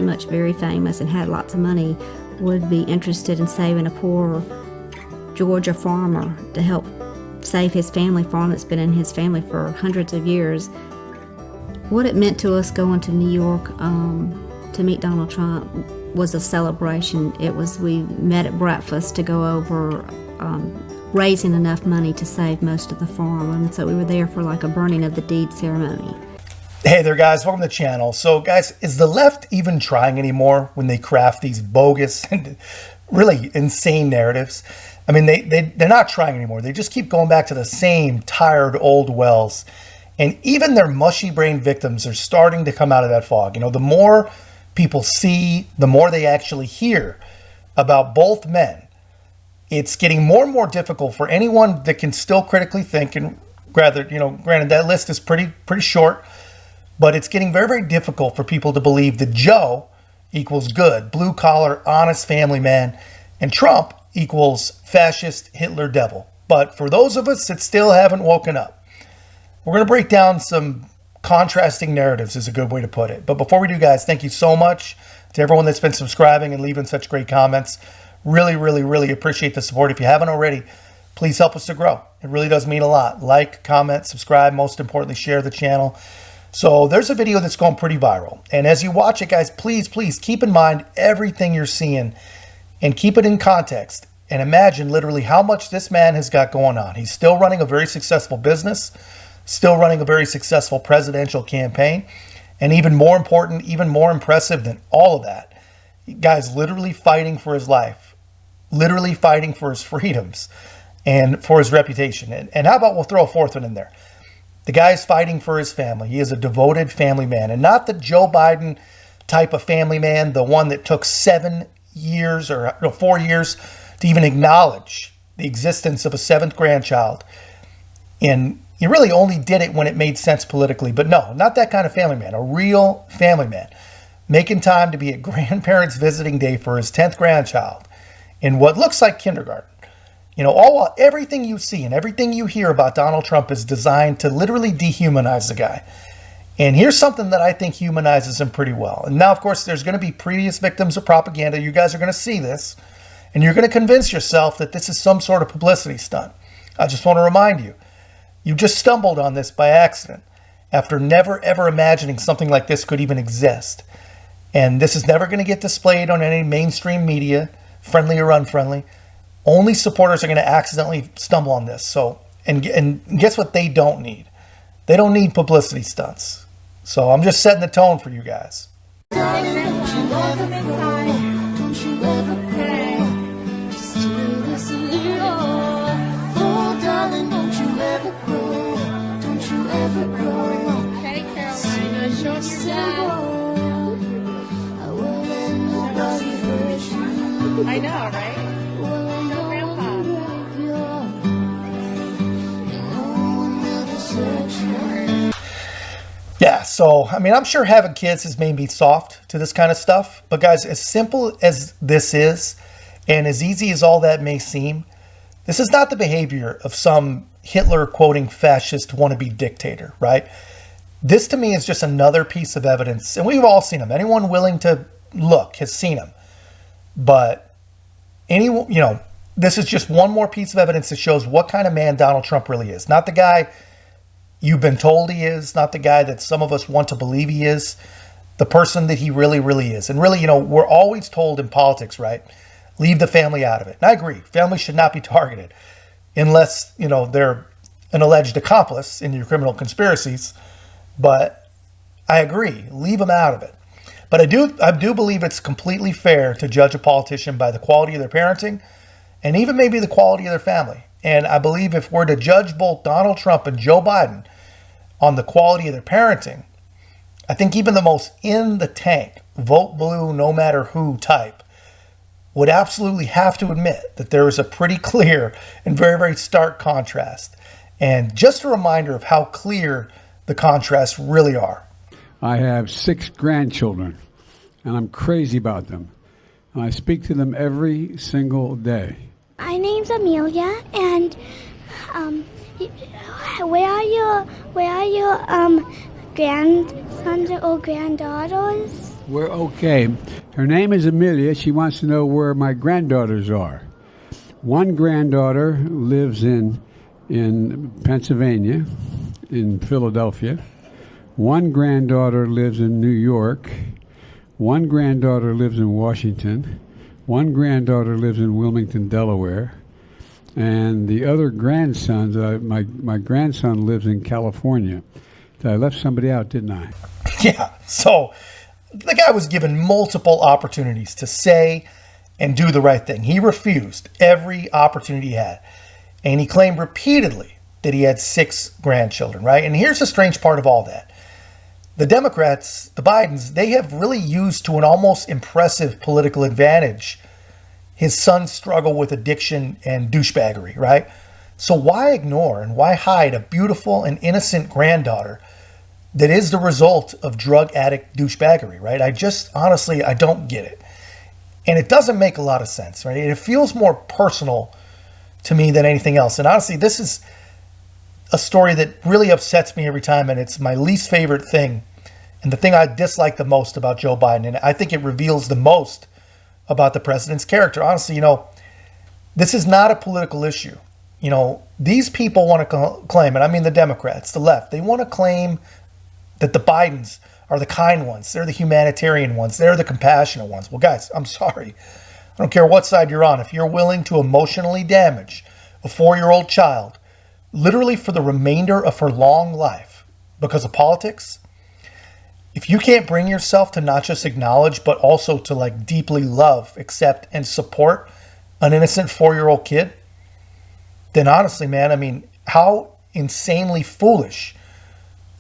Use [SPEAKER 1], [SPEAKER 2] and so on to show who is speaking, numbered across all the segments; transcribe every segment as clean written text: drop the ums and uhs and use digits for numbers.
[SPEAKER 1] much very famous and had lots of money would be interested in saving a poor Georgia farmer to help save his family farm that's been in his family for hundreds of years. What it meant to us going to New York to meet Donald Trump was a celebration. We met at breakfast to go over raising enough money to save most of the farm, and so we were there for like a burning of the deed ceremony.
[SPEAKER 2] Hey there guys, welcome to the channel. So guys, is the left even trying anymore when they craft these bogus and really insane narratives? I mean, they're not trying anymore. They just keep going back to the same tired old wells. And even their mushy-brained victims are starting to come out of that fog. You know, the more people see, the more they actually hear about both men. It's getting more and more difficult for anyone that can still critically think. And granted, that list is pretty short, but it's getting very, very difficult for people to believe that Joe equals good, blue-collar, honest family man, and Trump equals fascist Hitler devil. But for those of us that still haven't woken up, we're going to break down some contrasting narratives is a good way to put it. But before we do, guys, thank you so much to everyone that's been subscribing and leaving such great comments. Really, really, really appreciate the support. If you haven't already, please help us to grow. It really does mean a lot. Like, comment, subscribe, most importantly, share the channel. So there's a video that's going pretty viral. And as you watch it, guys, please keep in mind everything you're seeing and keep it in context. And imagine literally how much this man has got going on. He's still running a very successful business, still running a very successful presidential campaign, and even more important, even more impressive than all of that, guy's literally fighting for his life, literally fighting for his freedoms and for his reputation. And how about we'll throw a fourth one in there? The guy's fighting for his family. He is a devoted family man, and not the Joe Biden type of family man, the one that took 7 years or 4 years to even acknowledge the existence of a 7th grandchild. And he really only did it when it made sense politically. But no, not that kind of family man, a real family man, making time to be at grandparents' visiting day for his 10th grandchild in what looks like kindergarten. You know, everything you see and everything you hear about Donald Trump is designed to literally dehumanize the guy. And here's something that I think humanizes him pretty well. And now, of course, there's going to be previous victims of propaganda. You guys are going to see this, and you're going to convince yourself that this is some sort of publicity stunt. I just want to remind you, you just stumbled on this by accident after never, ever imagining something like this could even exist. And this is never going to get displayed on any mainstream media, friendly or unfriendly. Only supporters are going to accidentally stumble on this. So, and guess what they don't need? They don't need publicity stunts. So I'm just setting the tone for you guys.
[SPEAKER 3] I know, right?
[SPEAKER 2] Yeah, so, I mean, I'm sure having kids has made me soft to this kind of stuff. But guys, as simple as this is, and as easy as all that may seem, this is not the behavior of some Hitler-quoting fascist wannabe dictator, right? This to me is just another piece of evidence, and we've all seen them. Anyone willing to look has seen them. But this is just one more piece of evidence that shows what kind of man Donald Trump really is. Not the guy you've been told he is, not the guy that some of us want to believe he is, the person that he really, really is. And really, we're always told in politics, right? Leave the family out of it. And I agree. Families should not be targeted unless, they're an alleged accomplice in your criminal conspiracies. But I agree. Leave them out of it. But I do believe it's completely fair to judge a politician by the quality of their parenting and even maybe the quality of their family. And I believe if we're to judge both Donald Trump and Joe Biden on the quality of their parenting, I think even the most in the tank, vote blue no matter who type would absolutely have to admit that there is a pretty clear and very, very stark contrast. And just a reminder of how clear the contrasts really are.
[SPEAKER 4] I have 6 grandchildren, and I'm crazy about them. And I speak to them every single day.
[SPEAKER 5] My name's Amelia, and where are your grandsons or granddaughters?
[SPEAKER 4] We're okay. Her name is Amelia. She wants to know where my granddaughters are. One granddaughter lives in Pennsylvania, in Philadelphia. One granddaughter lives in New York. One granddaughter lives in Washington. One granddaughter lives in Wilmington, Delaware. And the other grandsons, my grandson lives in California. I left somebody out, didn't I?
[SPEAKER 2] Yeah, so the guy was given multiple opportunities to say and do the right thing. He refused every opportunity he had. And he claimed repeatedly that he had 6 grandchildren, right? And here's the strange part of all that. The Democrats, the Bidens, they have really used to an almost impressive political advantage his son's struggle with addiction and douchebaggery, right? So why ignore and why hide a beautiful and innocent granddaughter that is the result of drug addict douchebaggery, right? Honestly, I don't get it. And it doesn't make a lot of sense, right? It feels more personal to me than anything else. And honestly, this is a story that really upsets me every time, and it's my least favorite thing and the thing I dislike the most about Joe Biden. And I think it reveals the most about the president's character. Honestly, this is not a political issue. These people want to claim, and I mean the Democrats, the left, they want to claim that the Bidens are the kind ones. They're the humanitarian ones. They're the compassionate ones. Well, guys, I'm sorry. I don't care what side you're on. If you're willing to emotionally damage a 4-year-old child, literally for the remainder of her long life because of politics, if you can't bring yourself to not just acknowledge, but also to deeply love, accept, and support an innocent 4-year-old kid, then honestly, man, how insanely foolish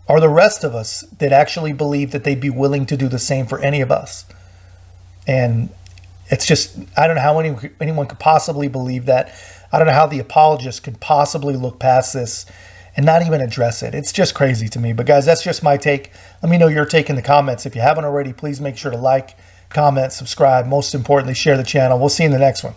[SPEAKER 2] are the rest of us that actually believe that they'd be willing to do the same for any of us? And it's just, I don't know how anyone could possibly believe that. I don't know how the apologists could possibly look past this and not even address it. It's just crazy to me. But guys, that's just my take. Let me know your take in the comments. If you haven't already, please make sure to like, comment, subscribe. Most importantly, share the channel. We'll see you in the next one.